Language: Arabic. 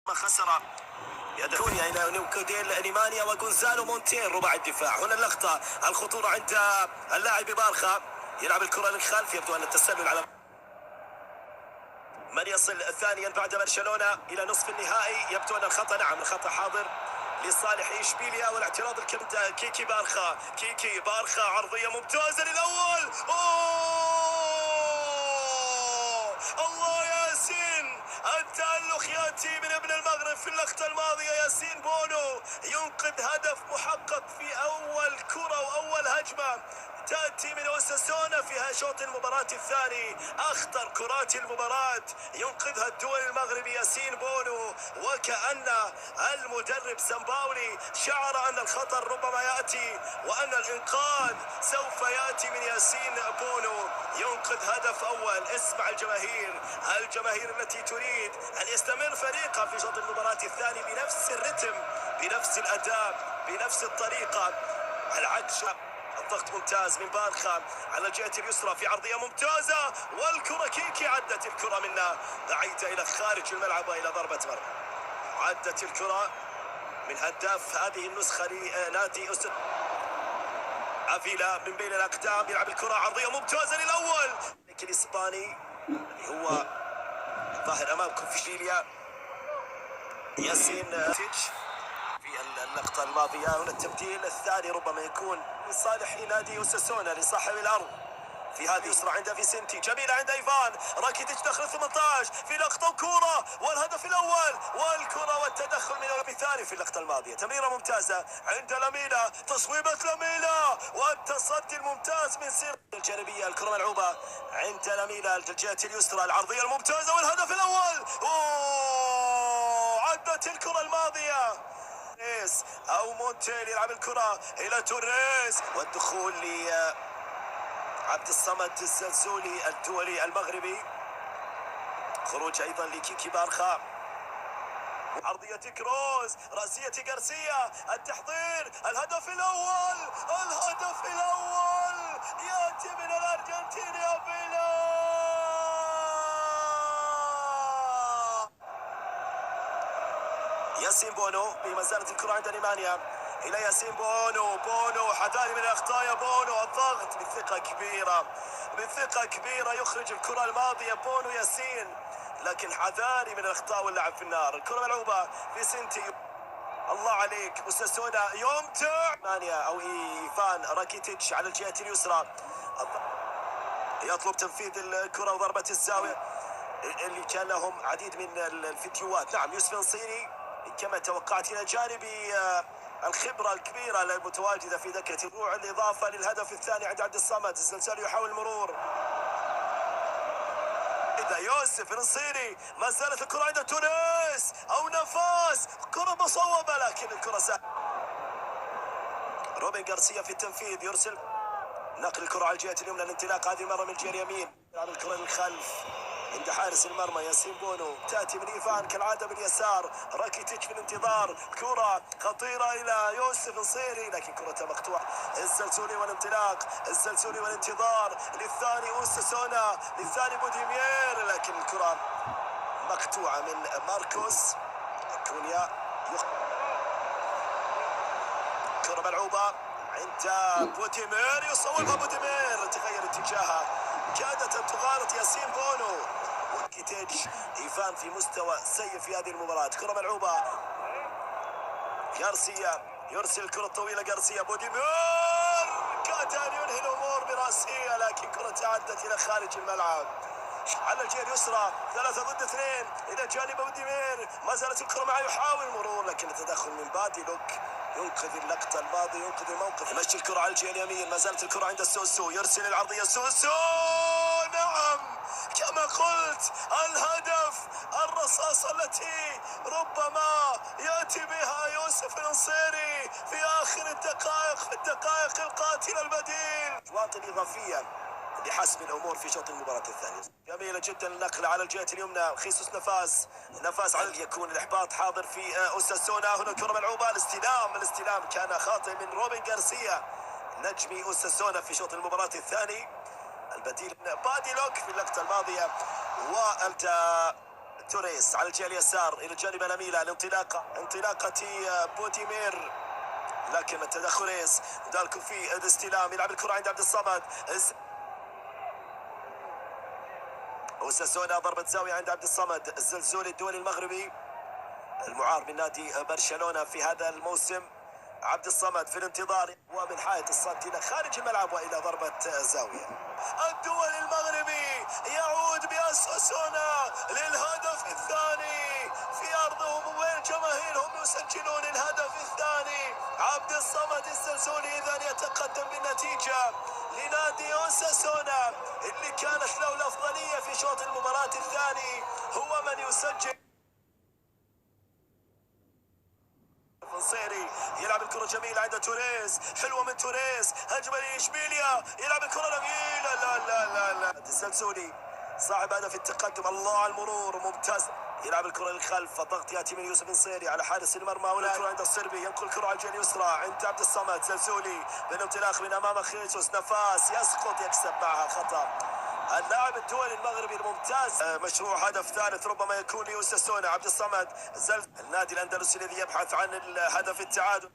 خسر كونيا الى نيوكوديل نيمانيا وغونزالو مونتين رباع الدفاع. هنا اللقطه الخطوره عند اللاعب بارخا، يلعب الكره للخلف، يبدو ان التسلل على من يصل ثانيا بعد برشلونه الى نصف النهائي. يبدو ان الخطا، نعم الخطا حاضر لصالح اشبيليا، والاعتراض الكبير كيكي بارخا. كيكي بارخا عرضيه ممتازه للاول. الله ياسين، التألق ياتي من ابن المغرب في اللقطة الماضية. ياسين بونو ينقذ هدف محقق في أول كرة وأول هجمة تأتي من أوساسونا في شوط المباراة الثاني. أخطر كرات المباراة ينقذها الدول المغربي ياسين بونو، وكأن المدرب سامباولي شعر أن الخطر ربما يأتي وأن الإنقاذ سوف يأتي من ياسين بونو. ينقذ هدف أول. اسمع الجماهير التي تريد أن يستمر فريقها في شوط المباراة الثاني بنفس الرتم، بنفس الأداء، بنفس الطريقة. العكس، الضغط ممتاز من بارخا على الجهة اليسرى في عرضية ممتازة، والكرة كيكي عدت الكرة منا بعيدة إلى خارج الملعب وإلى ضربة مرمى. عدت الكرة من هداف هذه النسخة لنادي افيلا من بين الأقدام، يلعب الكرة عرضية ممتازة للأول الإسباني اللي هو ظاهر أمامكم في اشبيليا، ياسين في اللقطة الماضية. هنا التبديل الثاني ربما يكون لصالح نادي اوساسونا لصاحب الأرض في هذه يسرى عند فيسنتي، جميلة عند ايفان راكيتيتش داخل 18 في لقطة وكورة والهدف الأول، والكرة والتدخل من الثاني في اللقطة الماضية. تمريرة ممتازة عند لامينا، تصويبة لامينا والتصدي الممتاز من سير الجانبية. الكرة ملعوبة عند لامينا الجهة اليسرى، العرضية الممتازة والهدف الأول. عدت الكرة الماضية او مونتيل، يلعب الكرة الى توريس والدخول لعبد الصمد الزلزولي الدولي المغربي. خروج ايضا لكيكي بارخا، عرضية كروز، رأسية غارسيا، التحضير، الهدف الأول يأتي من الأرجنتين يا بيلا. ياسين بونو، ما زالت الكرة عند نيمانيا إلى ياسين بونو حذاري من الأخطاء يا بونو. الضغط بثقة كبيرة يخرج الكرة الماضية بونو ياسين، لكن حذاري من الأخطاء واللعب في النار. الكرة ملعوبة في سنتي، الله عليك اوساسونا يمتع. مانيا أو إيفان راكيتيتش على الجهة اليسرى يطلب تنفيذ الكرة وضربة الزاوية اللي كان لهم عديد من الفيديوهات. نعم يوسف نصيري كما توقعت إلى جانب الخبرة الكبيرة المتواجدة في ذكرة الروع. الإضافة للهدف الثاني عند عبد الصمد، الزلزال يحاول المرور. إذا يوسف نصيري، ما زالت الكرة عند تونس أو نفاس، كرة مصوبة لكن الكرة سهلة. روبن غارسيا في التنفيذ، يرسل نقل الكرة على الجهة اليمنى، الانطلاق هذه المرة من الجهة اليمين، يلعب الكرة للخلف عند حارس المرمى ياسين بونو، تأتي من إيفان كالعادة باليسار، راكيتيتش في الانتظار، كرة خطيرة إلى يوسف نصيري لكن كرة مقطوعة. الزلزولي والانطلاق، الزلزولي والانتظار للثاني اوساسونا، للثاني بوديمير لكن الكرة مقطوعة من ماركوس كونيا. كرة ملعوبة عند بوديمير، يصوبها بوديمير، تغير اتجاهها، كادت أن تغالط ياسين بونو. وكيتيتش إيفان في مستوى سيء في هذه المباراة. كرة ملعوبة، غارسيا يرسل الكرة الطويلة، غارسيا بوديمير كاد أن ينهي الأمور برأسية لكن كرة تعدت إلى خارج الملعب على الجهة اليسرى. 3 ضد 2 إلى جانب بوديمير، ما زالت الكرة معه، يحاول المرور لكن التدخل من بادي لوك ينقذ اللقطة الماضية، ينقذ الموقف. يمشي الكرة على الجهة اليمين، ما زالت الكرة عند سوسو، يرسل العرضية سوسو، نعم كما قلت الهدف، الرصاصة التي ربما يأتي بها يوسف نصيري في آخر الدقائق، في الدقائق القاتلة البديل. أشواط إضافية لحسم الامور في شوط المباراه الثانيه. جميله جدا النقله على الجهه اليمنى، خيسوس نفاس على يكون الاحباط حاضر في اوساسونا. هنا الكره ملعوبه، الاستلام كان خاطئ من روبن غارسيا نجم اوساسونا في شوط المباراه الثاني. البديل بادي لوك في اللقطه الماضيه، وانت توريس على الجهة اليسار إلى الجانب الأميلة. انطلاقة بوديمير، لكن التدخل دالكو في الاستلام. يلعب الكرة عند عبد الصمد. وساسونا ضربة زاوية عند عبد الصمد. الزلزولي الدولي المغربي المعار من نادي برشلونة في هذا الموسم. عبد الصمد في الانتظار ومن حائط الصد إلى خارج الملعب وإلى ضربة زاوية. الدولي المغربي يعود بأساسونا للهدف الثاني في أرضهم وبين جماهيرهم يسجلون الهدف الثاني. عبد الصمد الزلزولي إذا يتقدم بالنتيجة لنادي أوساسونا اللي كانت له الأفضلية في شوط المباراة الثاني، هو من يسجل. نصيري يلعب الكرة جميلة عند توريس، حلوة من توريس، هجمة لإشبيليا، يلعب الكرة جميلة. لا الزلزولي صاحب هدف التقدم. الله على المرور ممتاز. يلعب الكرة للخلف، الضغط يأتي من يوسف نصيري على حارس المرمى. هنا الكرة عند الصربي، ينقل الكرة على الجهة اليسرى عند عبد الصمد. زلزولي بالانطلاق من أمام خيسوس، نفاس يسقط، يكسب معها خطأ اللاعب الدولي المغربي الممتاز. مشروع هدف ثالث ربما يكون لأوساسونا. عبد الصمد النادي الأندلسي الذي يبحث عن الهدف التعادل.